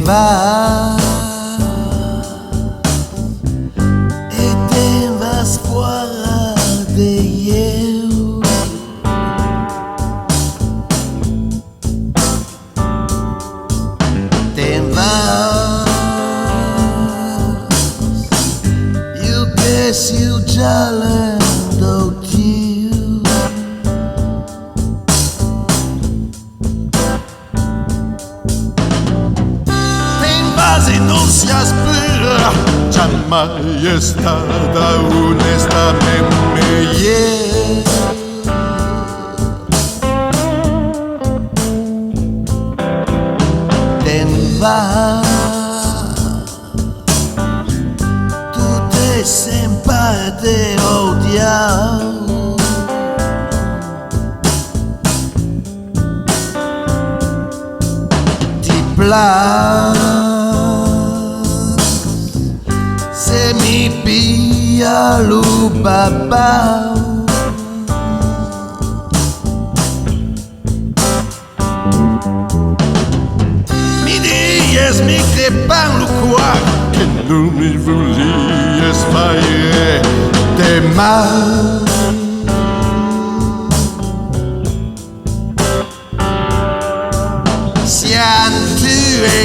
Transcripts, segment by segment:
vas e te vas fuera de eu. Te vas, you guess you jalando kill. E non si aspira jamais estada honestamente yeah. Te vas, tu te sempre te odiar. Ti place se mi pilla lo papá. Mi dies mi crepan lo cuore che non mi volies fare de mal. Sian tu e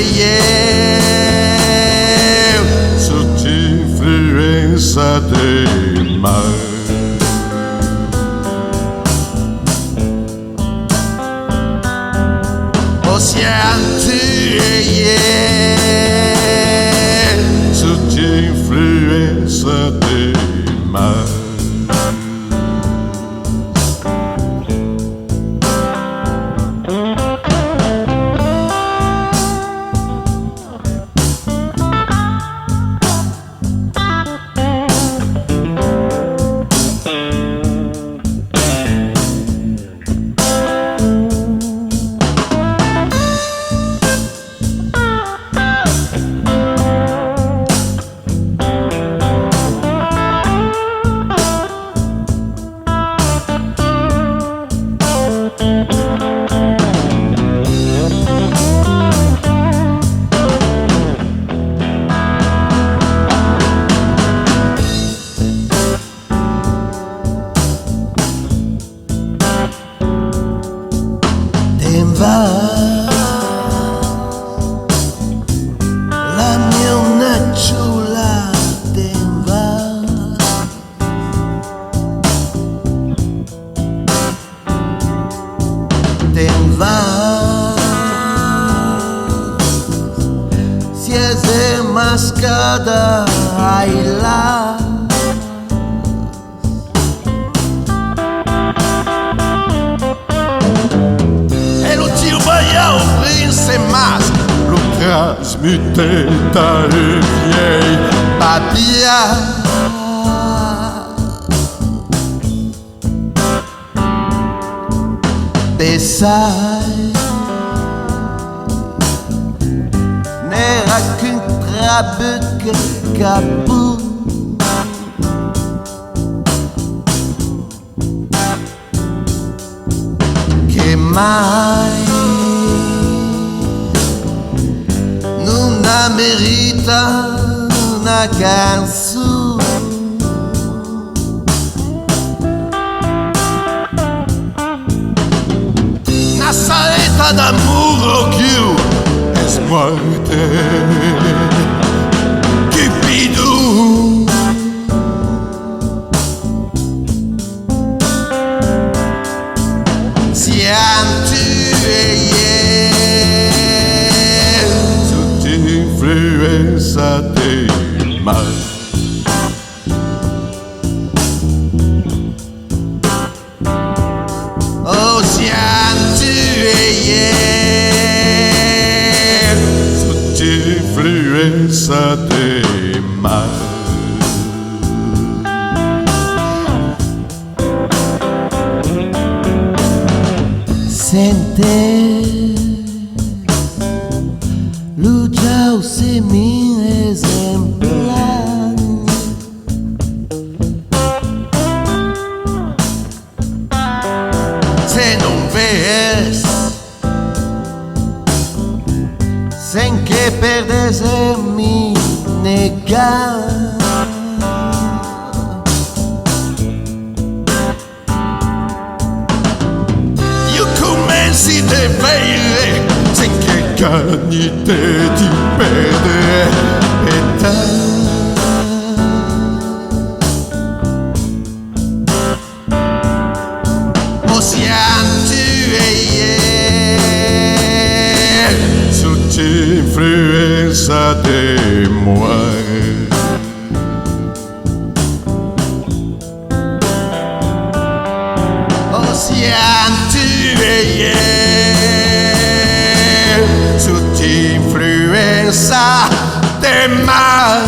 influenza de mal. Ocean tu sotto influenza de mal. La mia una ciula te va. Te va. Si es mascada ai là. Prince mas lo trasmette dai miei papia. Besai n'era qu'un crabe que capou. Che mai non merita una canzone. Una saletta d'amore più es muerte. Cupido siam tu e influenza de mal. Ocean tu e sotto influenza de mal. Sente Luciao se mi exemplar. Se non vês sem que perdes em me negar. Io comenci a vedere sem che ganhi te ti perde e te. Influenza de moi. Océan, tu es sous influenza de moi.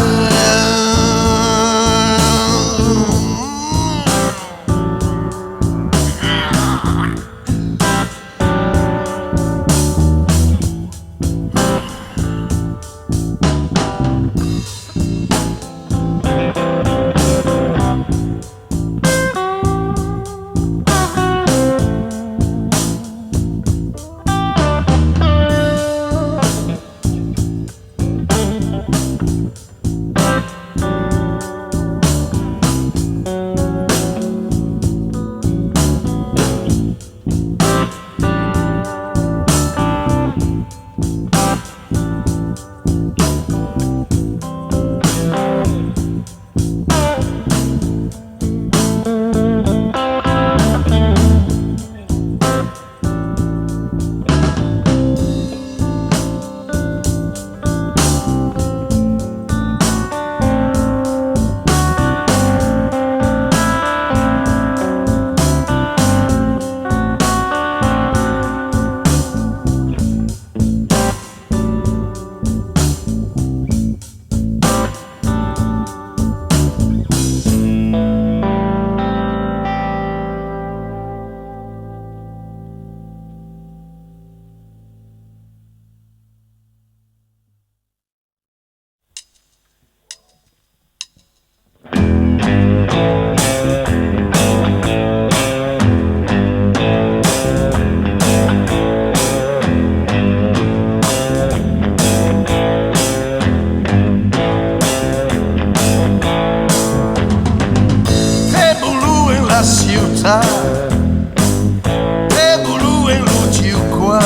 Rebulu en lucio qua,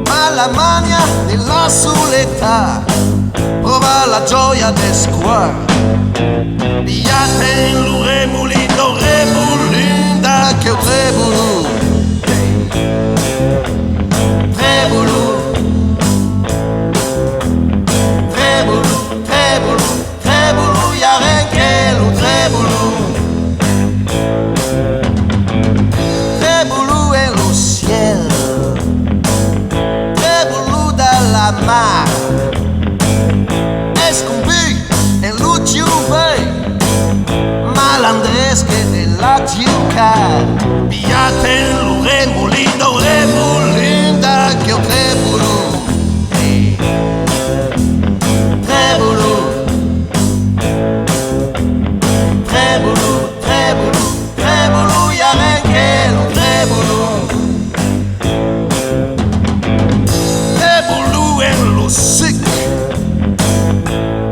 ma la mania della soledad prova la gioia del squar. Piate in lu remulino remulinda che rebulu, rebulu, rebulu, rebulu, rebulu, y'a rien che lo rebulu. Mar escumbi en lucio vei malandresche della ciuca. Piate in lu remulino remulinda che rebulu, rebulu, rebulu, rebulu, rebulu, y'a rien che lo rebulu. Sick,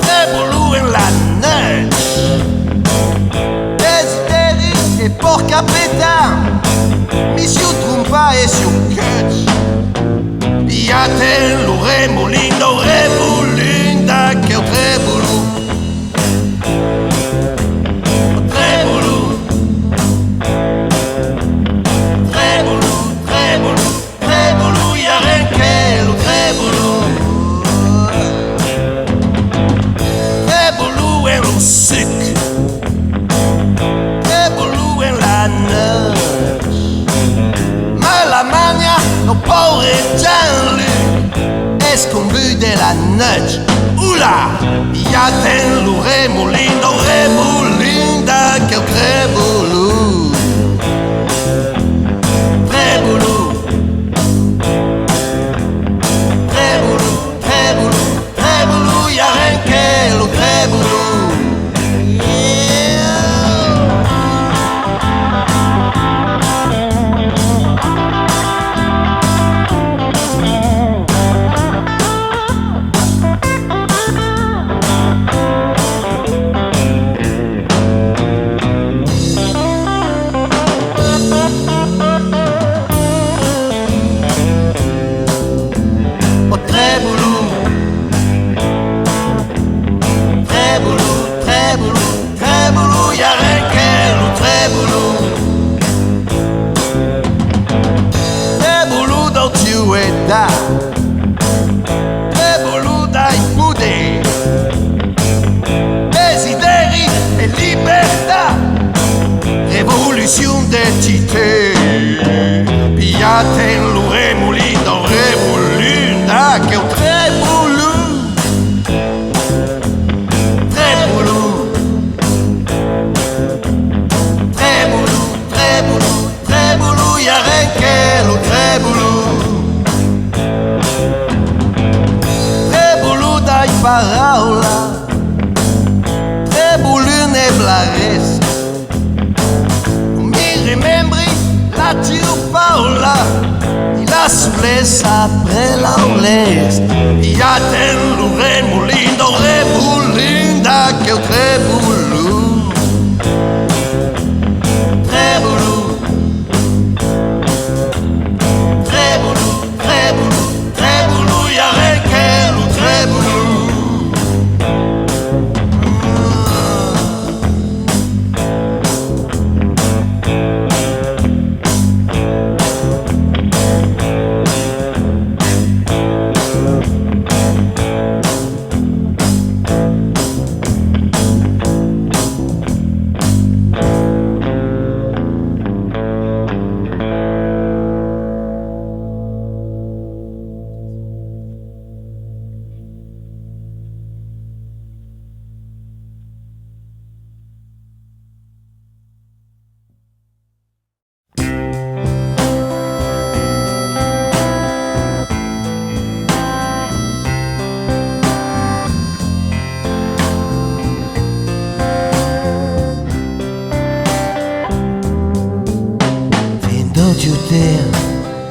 rebulu en la neige. Desideri e por capitán, Monsieur Trumpa e su catch. Piate in lu remulino remulinda che rebulu, rebulu, rebulu, rebulu, rebulu, y'a rien che lo rebulu. Sick, rebulu en la neige, ma la mania no pobre Jean-Luc escombu de la neige. Oula, piate in lu remulino remulinda che rebulu, rebulu, rebulu, rebulu, rebulu, y'a rien che lo rebulu. paraula, trebulun e blares. Mi remembri la tiu Paula, i la sules apre l'aules. I aten l'ure mulindo rebulinda che o trebulun.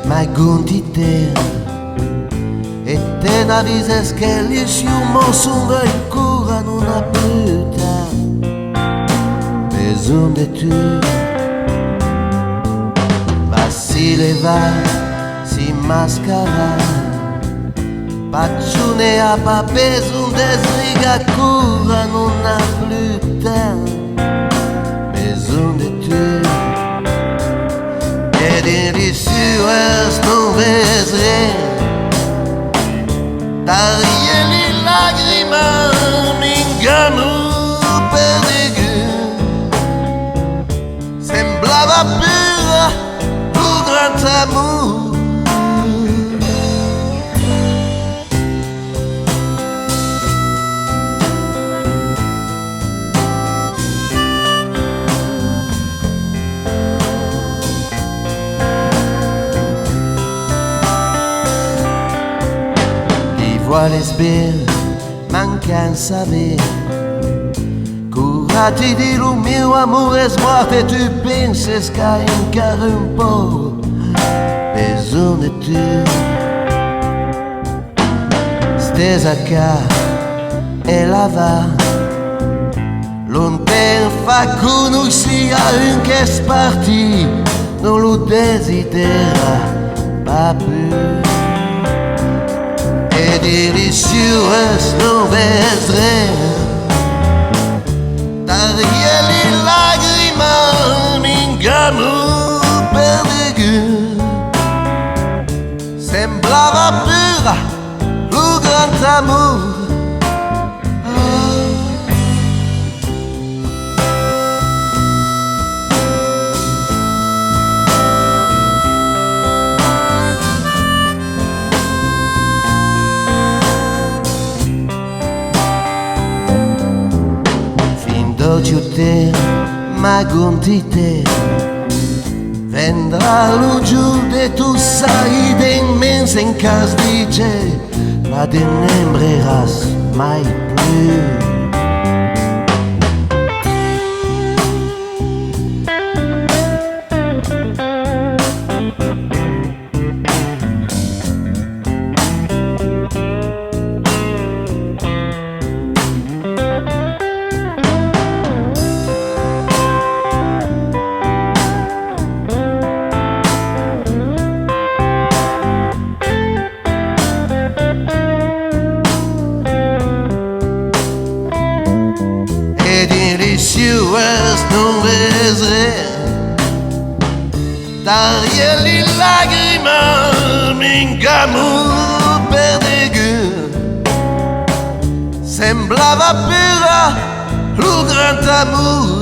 Mai guntiter e te n'avises che gli sciumo sono in cura non ha puta besoin de tu vacile va si mascara paccione a pa besoin de sriga cura non ha puta besoin de tu e delicieuses nouvelles taglieli lagrima m'ingano perdigu semblava pura un grand amour. Les belles mancan saber curati di lo mio amore morte tu penses che encara un po' besoin de tu stesa ca e la va lontano fa conosci a un che è parti non lo desidera pas plus. Delicieuses nouvelles taglieli lagrima m'ingano perdigu semblava pura un grand amour. Te ma guntite vendrà lo giù de tu sai de immensa in cas dice ma te n'aimeras mai plus. Delicieuses nouvelles taglieli lagrima m'ingano perdigu semblava pura un grand amour.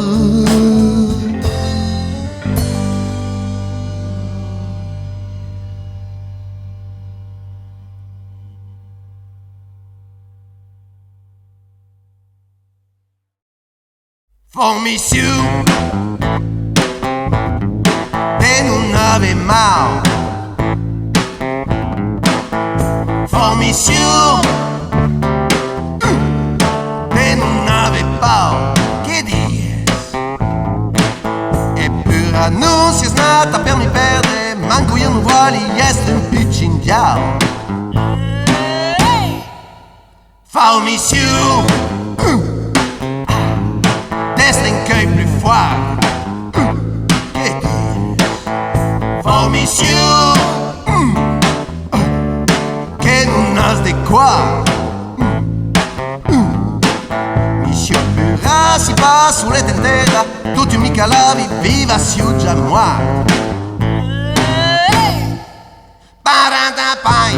Formiciu e non ave mal Formiciu Faux monsieur, destin cueille plus froid. Faux monsieur, que nous nas de quoi? Monsieur Pura si va sulle tendera, tutti mica lavi, viva siuggia moi. Paranta pai.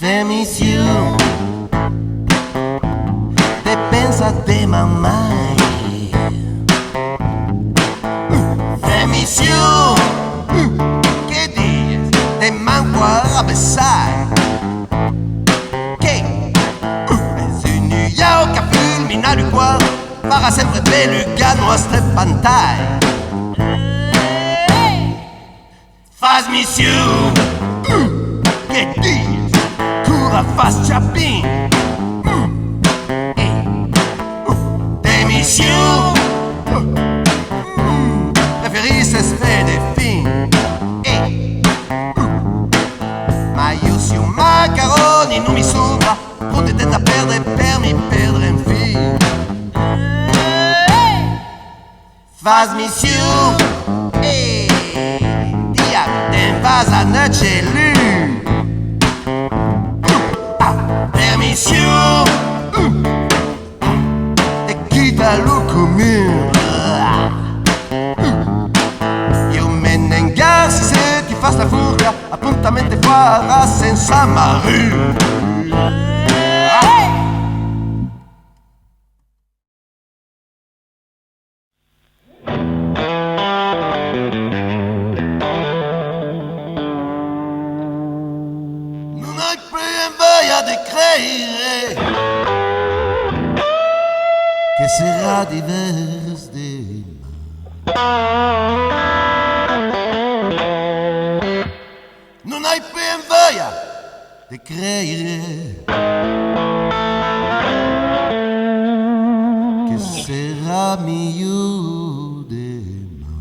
Femiciu, te pensa de mamãe. Femiciu, que diz, te manco a besar. Que és união que fulmina o qual para sempre beluga nostra pantalla. Faz-me ciúme, que diz, cura faz chapim. Tem ciúme, preferisses fer de fim. Mas io se un macaroni non mi sopra, potete da perdere per mi perdere in fim. Faz-me ciúme, tem vaza na celu. Permission, te quita lo comune. Io me ne ingarsi se ti fas la furga, appuntamento fuori senza maru. Che sarà diverso di me. Non hai più voglia di credere che sarà meglio di me,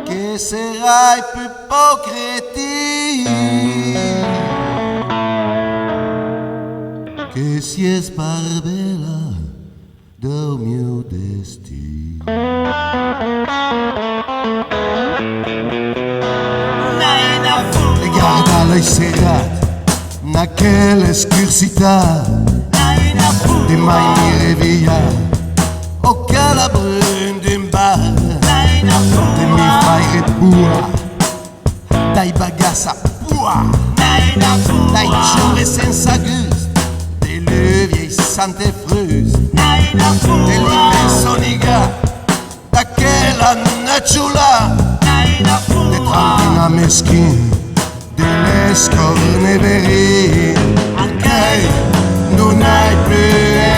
che sarai più ipocriti. Que si es barbela do mio destino. Guarda l'hai serrata naquela escursità de mai mi revia o calabrun d'un bar de mi fai repua dai bagassa pua dai giove senza gusto le vieille sante fruse dell'immenso niga daquela nacciula de tranquilla meschin delle scorne veri anche non hai più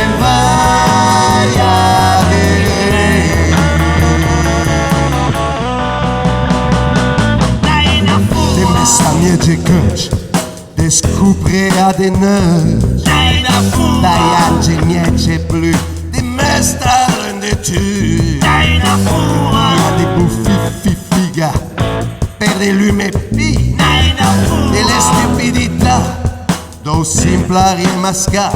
invaria de messa mia gigante descoprirà de neige dai angeli miei blu di me staran de tu di buffi figa per le lume pi e le stupidità do simple rimasca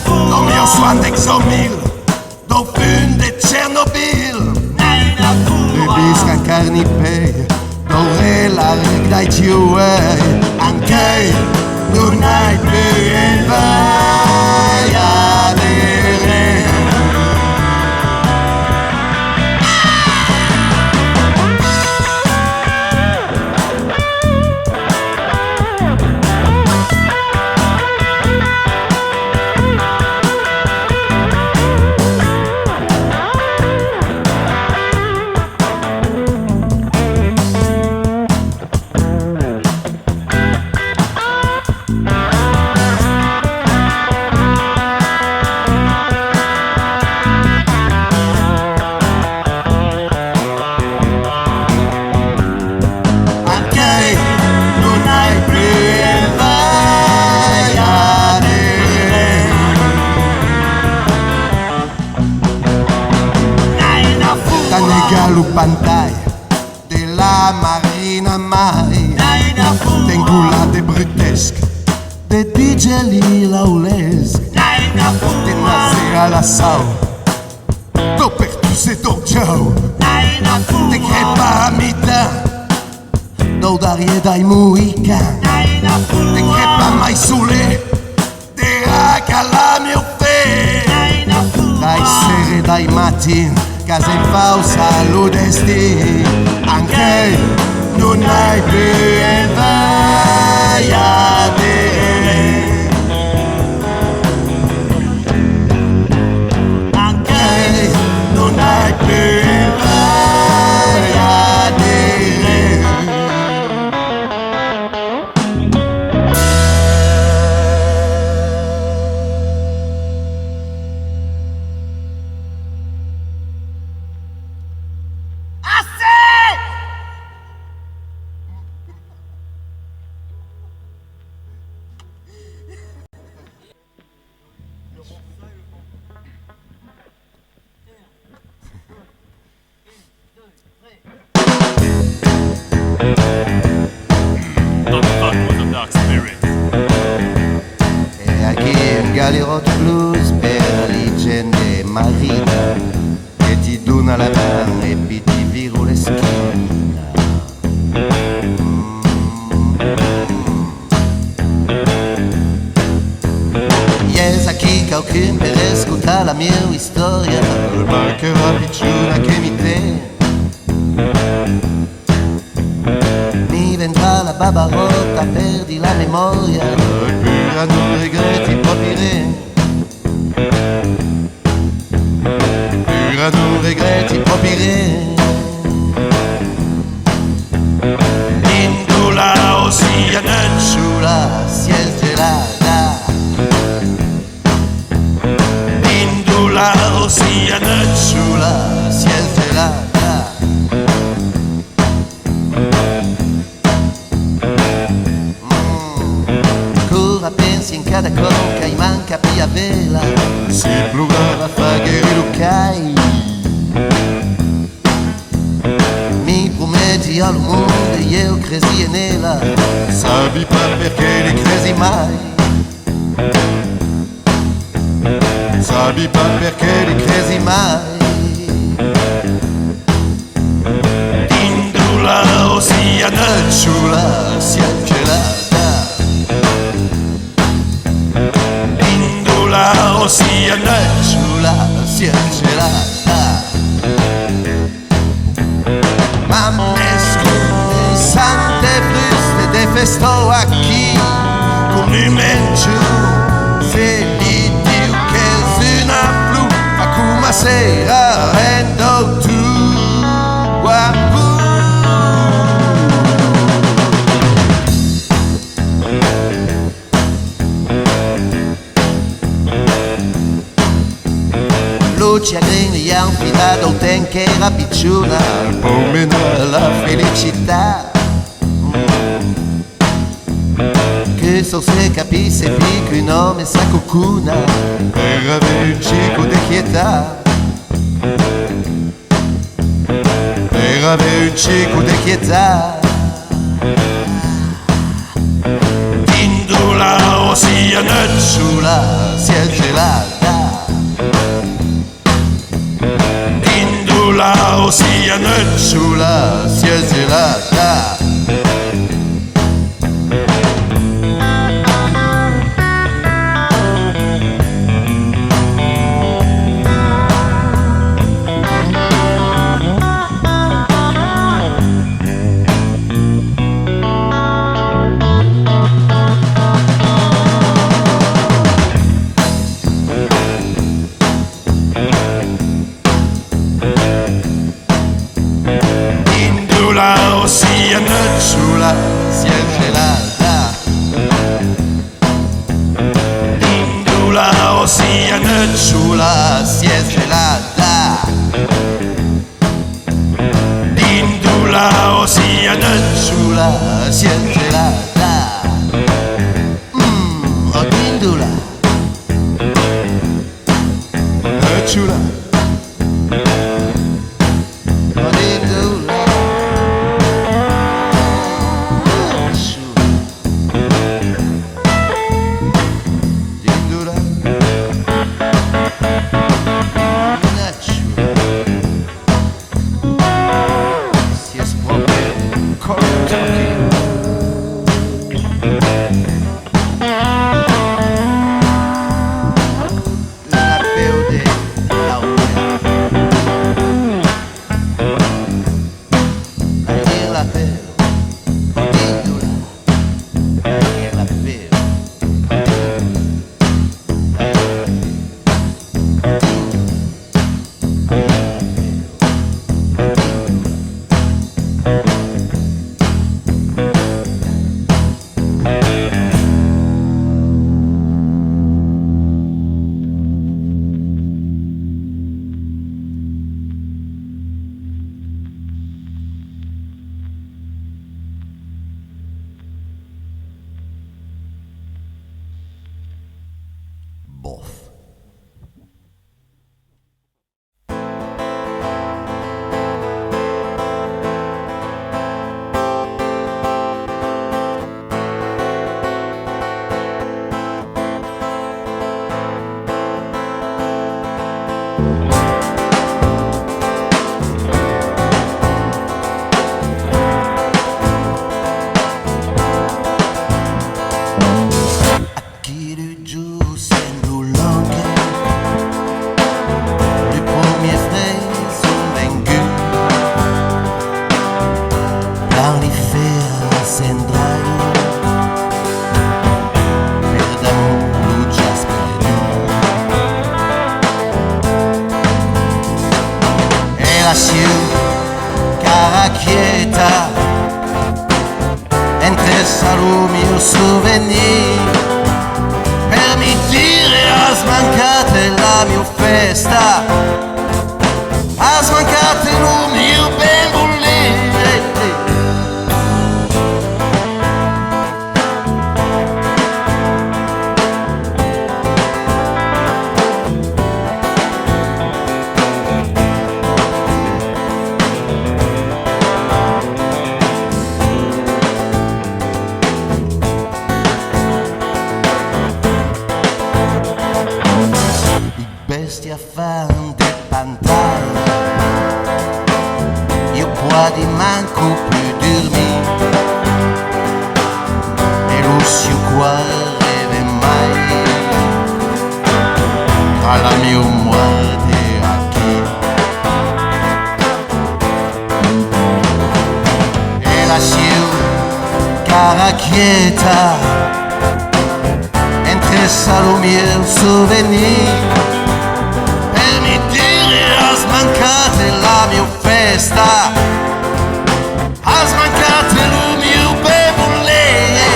do mio swan d'exomil do fun de Chernobyl le bisca carnipei do re la dai tiu anche non hai più invaria di re. sul pantai della marina mai. D'ingulate brutesque, de digeli laulesque, de nazi à la sau, d'opertus et d'orgiau, de crepa a mità, d'audarie dai muican, de crepa mai sole, de raca la mio fe, dai sere dai matin, casa in pausa lo destino, anche non hai più vai a te, anche non hai più vai a te. E a chi un galerotto blues per la leggende marina che ti dona la mano e poi ti viro le schiena. Yes, a chi qualcun per ascoltare la mia storia mancherà picciuna che mi te. Mi vendrà la barbarotta, perdi la memoria e più non regretti proprio re. Più non regretti proprio re. Indula ossia nessuna si è gelata. Indula ossia nessuna si è gelata. Pensi in cada conca e manca pia vela, si plugava faghere lucai. Mi prometti al mondo e io cresi nella, sabi pas perché ne cresi mai. Sabi pas perché ne cresi mai. Indula ossia nessuna si è gelata. Indula ossia nessuna si è gelata. Ma mesco sante fruste de festo aqui con un mencio se li diu che zuna flu a kuma sera rendo tu guapu. Luci a grigli ha infilato un ten che era picciuna, un meno la felicità. Che so se capisse più che un uomo sa cucuna per avere un cibo di quietà. Per avere un cibo di quietà. Indula ossia nessuna si è gelata. Indula ossia nessuna si è gelata. Ossia nessuna si è gelata. Indula ossia nessuna si è gelata. Indula ossia nessuna si è gelata. Oh Indula nessuna. bof. Cara quieta entre salumi o souvenir per mi dire has mancate la mia festa, has mancate lo mio ben volere. Bestia fan de pantalla, io puoi manco più dormir, e lo si cuore mai, tra la mia muerte aquí. E la cara quieta, entre salumi e souvenir, has mancate la mia festa, has mancate lo mio bevolere.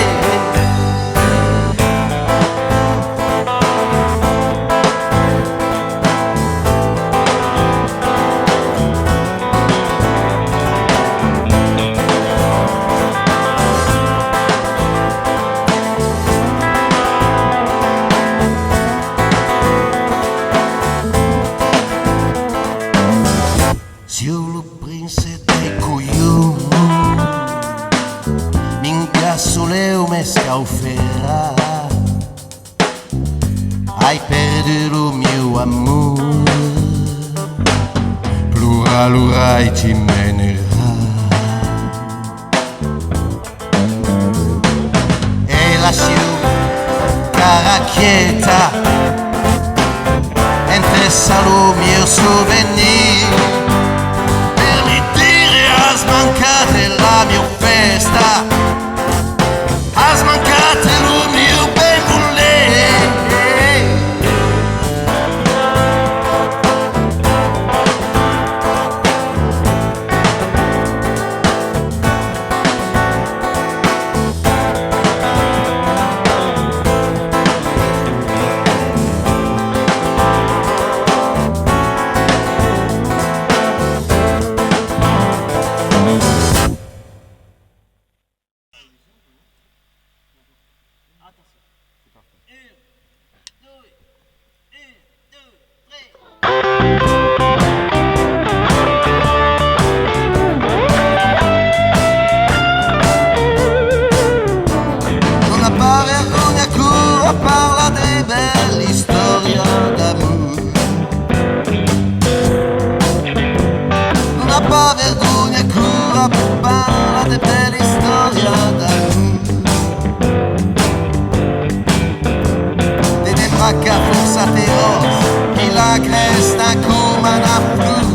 Io prince de coglioni, m'ingasoleo me scauferà, hai perduto il mio amore, pluralurai ti menerà. E la cara quieta, entre salumi e souvenir, has mancate la mia festa, has mancate lo mio ben volere. Parla de belle storie d'amour, non ha pas vergogna cura, parla de belle storie d'amour, de debraca forzateros che la cresta come una flor,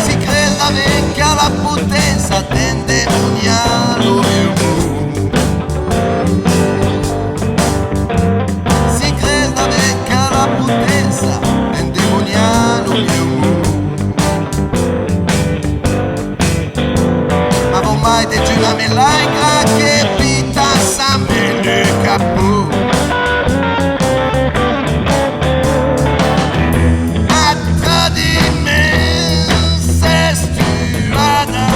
si crede vecchia la potenza dendemoniale. La melagra che pita sa me le capot, a tradime s'estuada.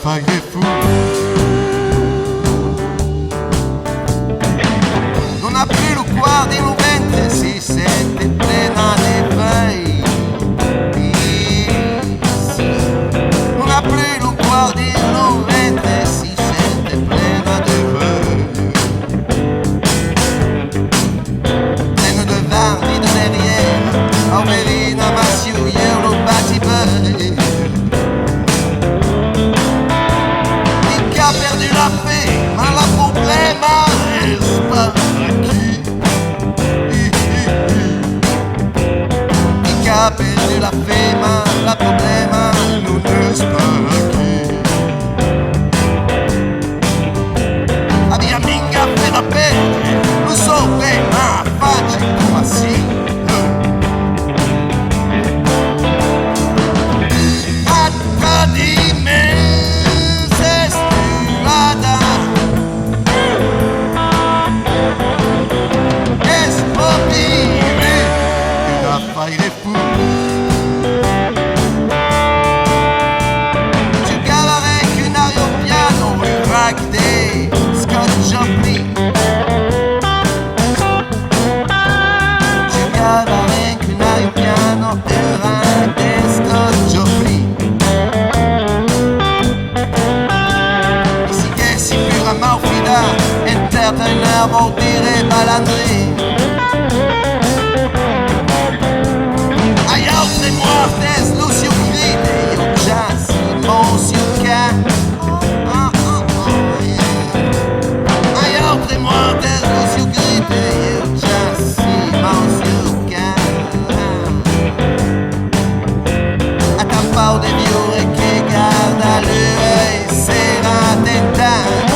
fare fu. Non ha più lo cuore movente, si sente plena di feuilles. Non ha più lo cuore movente, si sente plena di feuilles. Pleine de vin, vide derrière, en verina, massio, io lo batti-beuil. Il a perdu la paix, ma la problema Resta aqui. Il a perdu la paix, ma la problema Non resta aqui. a mia minga per la paix, lo so bene, ma faccio come assim. A di me se strada esplodire La fare fu. giocava avec un aeropiano un ragday Scott Joplin giocava avec un aeropiano un ragday Scott Joplin e si che si più la malfida entertainer vuol dire malandri. Ai altre muertes, Lucio gride, io già si emoziona. Ai altre muertes, Lucio gride, io già si emoziona. A tampao de viore che guarda l'œil sera tentante.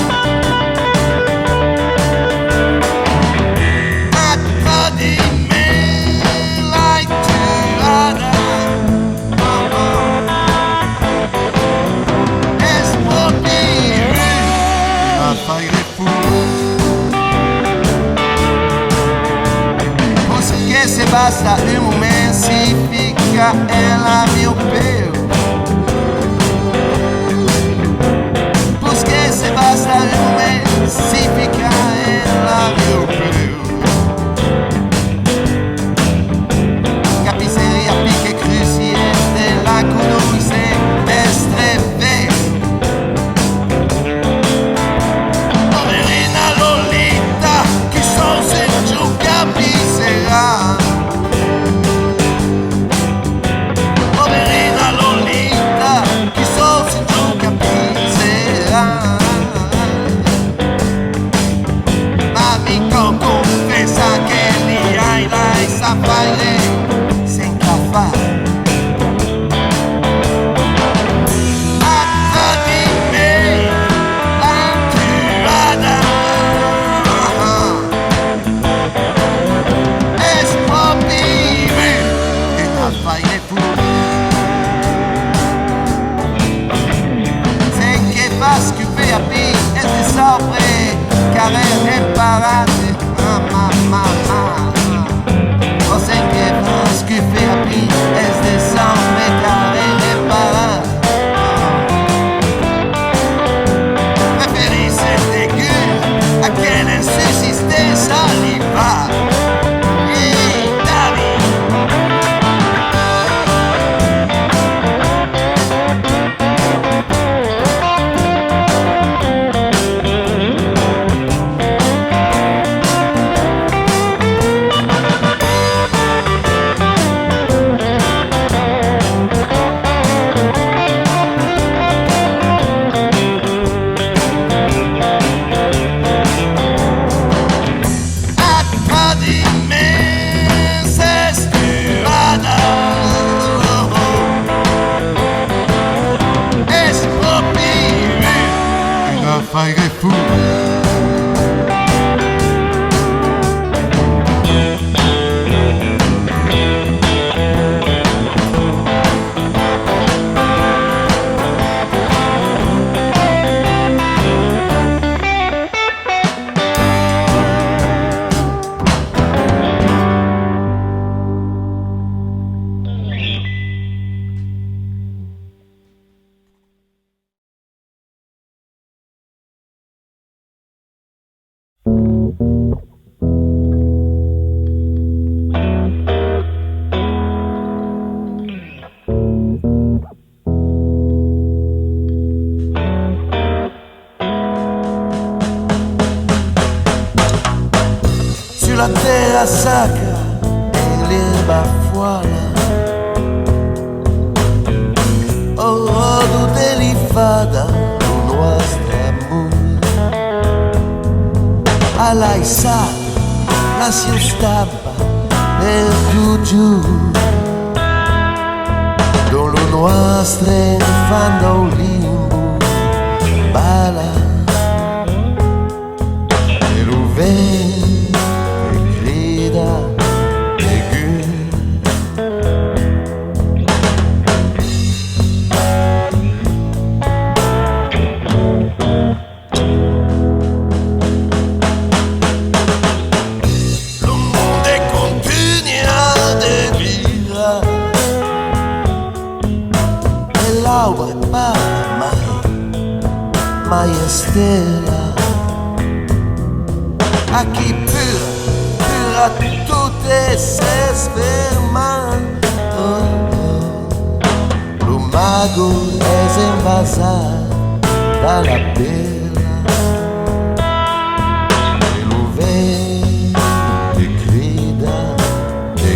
ressaca en l'herba foala. Oh, tutte li fada il nostro amore. All'aisata la si stampa per giù. Dans le nostro fanno un limbo bala. E lo vento che grida e Le monde continue à dévier. E l'aura parla mai è stella. A chi pura tutte se sferma. Lo mago es invasado dalla bella. E lo vento che grida e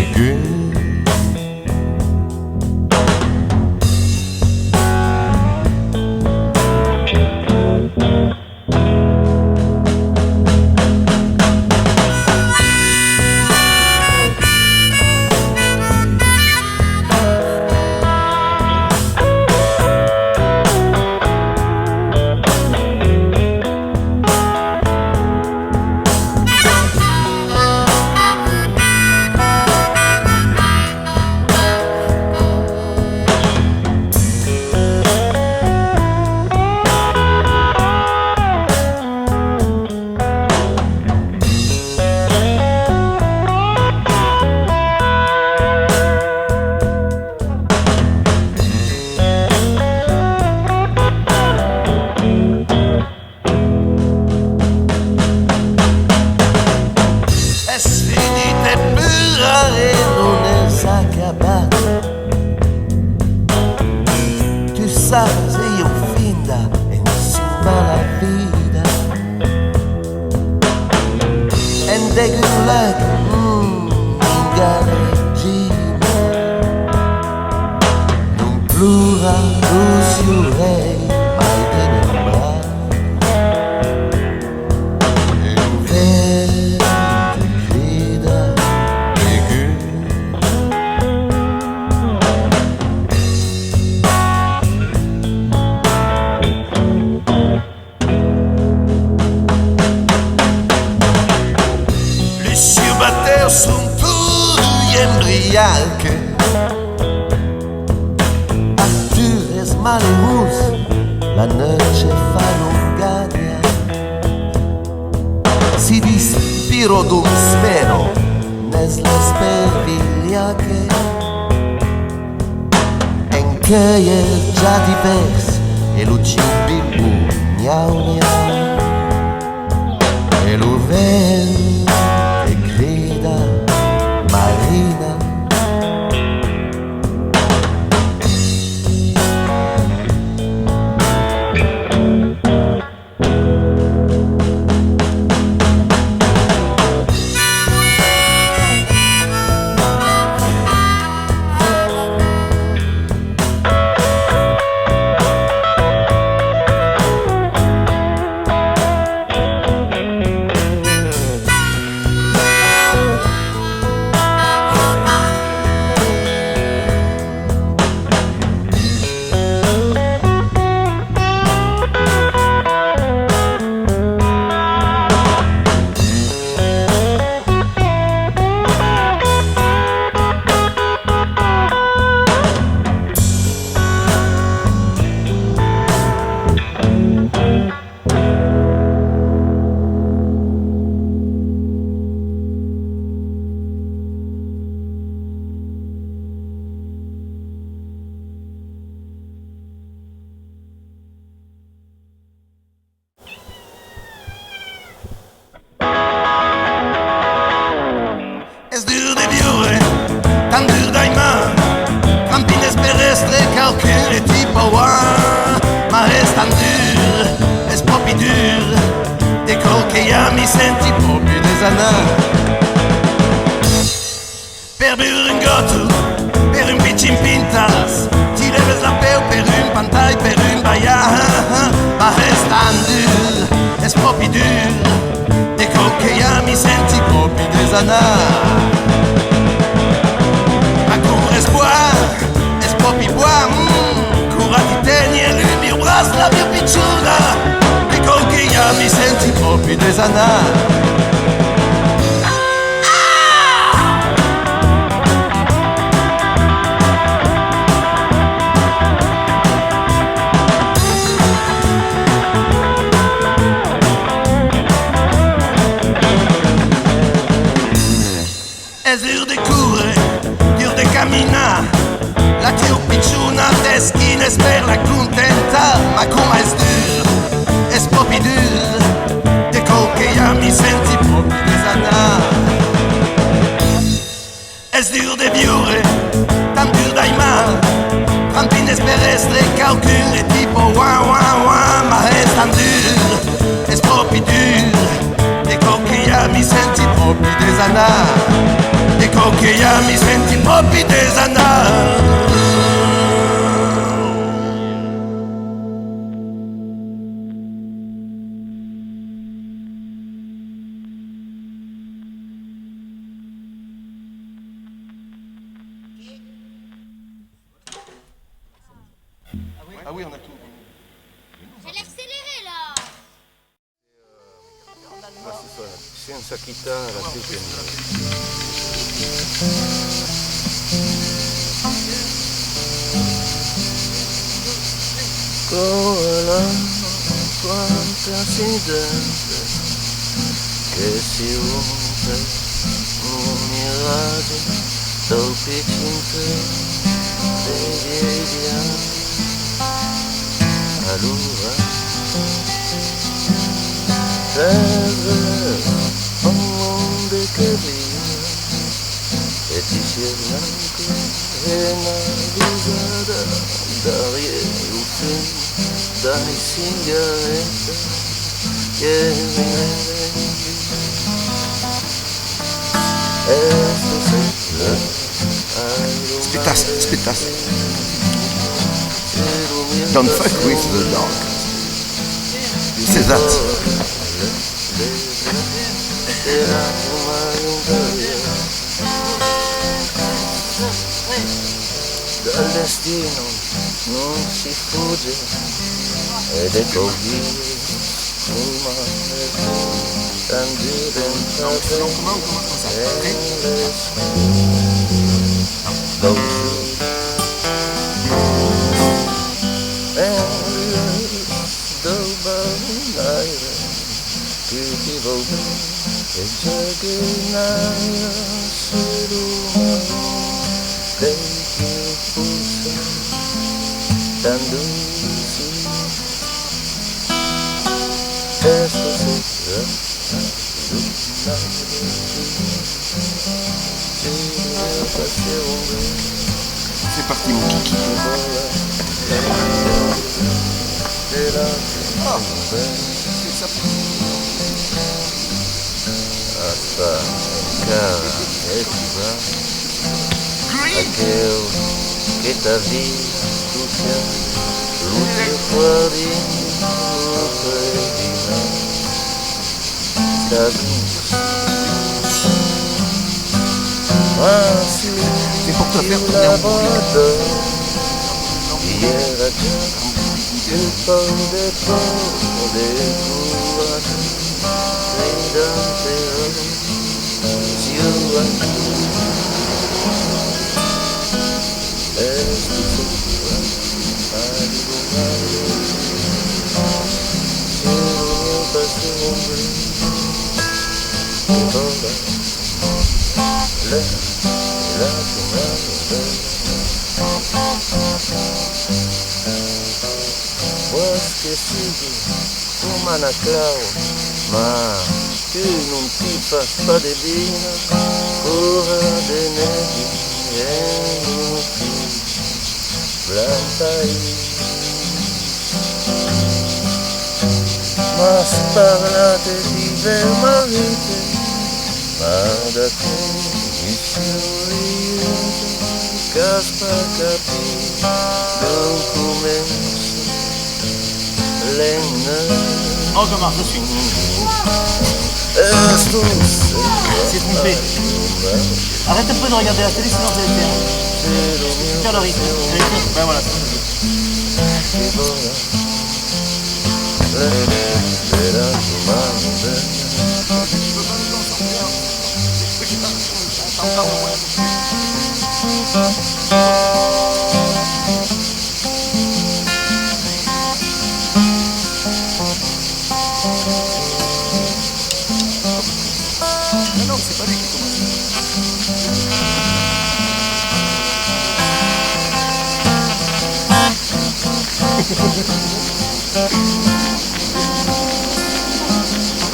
sabes io finda encima la vida. En de gulag galegina non plura luciurei mai tenebra. E un vento grida aigu. Son tutti embriache. Artures maleus, la noche fa lungaria. Si dispiro d'un sfero, nes le spervigliache. En che è già diverso, e lo cibo gnau gnau. E lo vento che grida Marina. Es dur de vivere, tan dur d'aimar. Campines perestre, calcul et tipo ma es tan dur, es popi dur. De col que ya mi senti Popi des anars, per beure un gotto, per un pitch in pintas, ti leves la peu per un pantai, per un baia, ma restando, es proprio dur, de coquilla mi senti proprio desanar. Ma cour es proprio bois, cura ti tegni e lui mi bras la mia picciuna, de coquilla mi senti proprio desanar. Es dur de correr, dur de caminar. La tiu picciuna d'esquines per la contenta. Ma come es dur, es proprio dur. De coquilla mi senti proprio desanar. Es dur de viure, tan dur d'aimar. Trampines per estre, calcul e tipo wah wah wah. Ma es tan dur, es proprio dur. De coquilla mi senti proprio desanar. De coquilla mi senti proprio desanar. Ah oui, on a tout. Fallait accélérer là. Senza chitarra più che niente. Cola quanta accidente che si rompe un miraggio dal piccinte dei dieci allora serve un mondo che vive e ti si è blanco e navigata d'aria u film dai sigarette che viene e stasera Aspetta. Don't fuck with the dog. C'est that. Dal destino non si fugge ed è così il mare tan diventate e le do banaire che ti voglio e c'è che naia serumano dei che pulsa tan dulci e stasera C'est parti mon kiki. Hasta cara e ti va aquel que te vi escuchar luce fuori C'est pour te faire tourner en boucle. Hier a già il ponte curato gridante ciudad es tu futura alguna quiero mi pasión que toda la pues que sigue como anaclao ma tu non ti fas pas de vino ora de neghi e non ti plantai ma parlate di ver marite ma da qui Caspa capi d'un començo lenta. Oh, Thomas, je suis. C'est trompé. Arrête un peu de regarder la télé, sinon ça va être bien. Faire le rythme. Ben voilà. Non, c'est pas lui qui commence.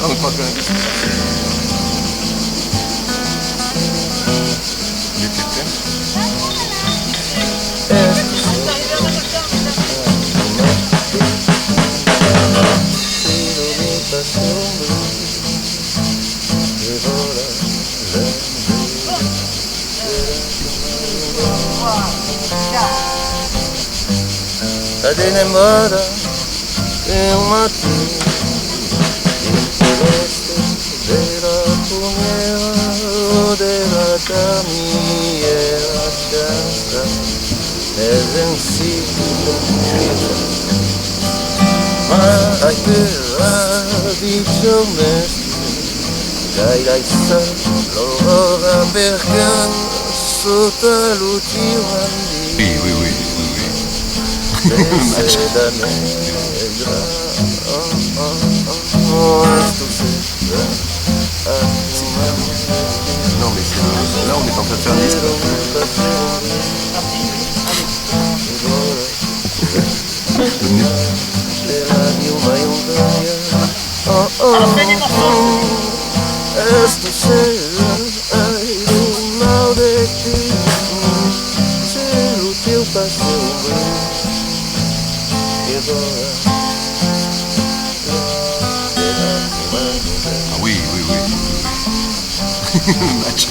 On pas que il était fait. Ed enamorada de un mattino il celeste della pugnera della camiera chanta nel sensibile ma hai per dicho dai sa l'ora perché sotto l'ultimo Oui, oui, oui, Seda negra, Non, mais là, on est en train de faire un disque. À la fin du morceau. Esto será un maldito, se o teu passou Ah oui, oui, oui. Match.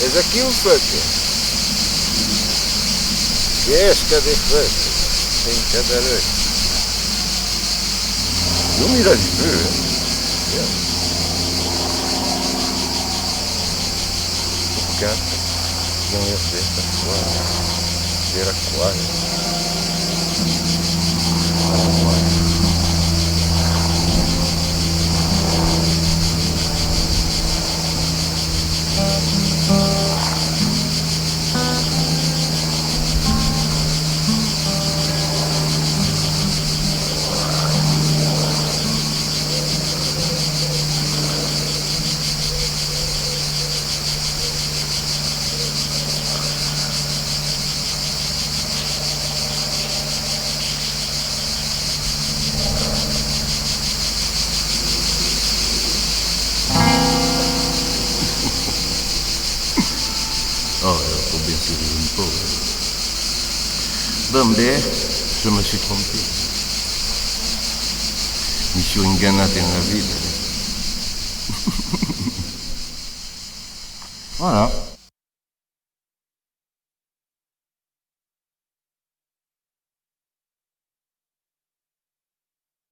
És aqui um fucker. Yes, cadê fucker? Tem cada vez. Non, mais il a du peu. Canta, não ia ser tatuado. Era quase. Oh, faut bien se une pauvre. Bombay, je me suis trompé. Mission ingannata nella vita. Voilà.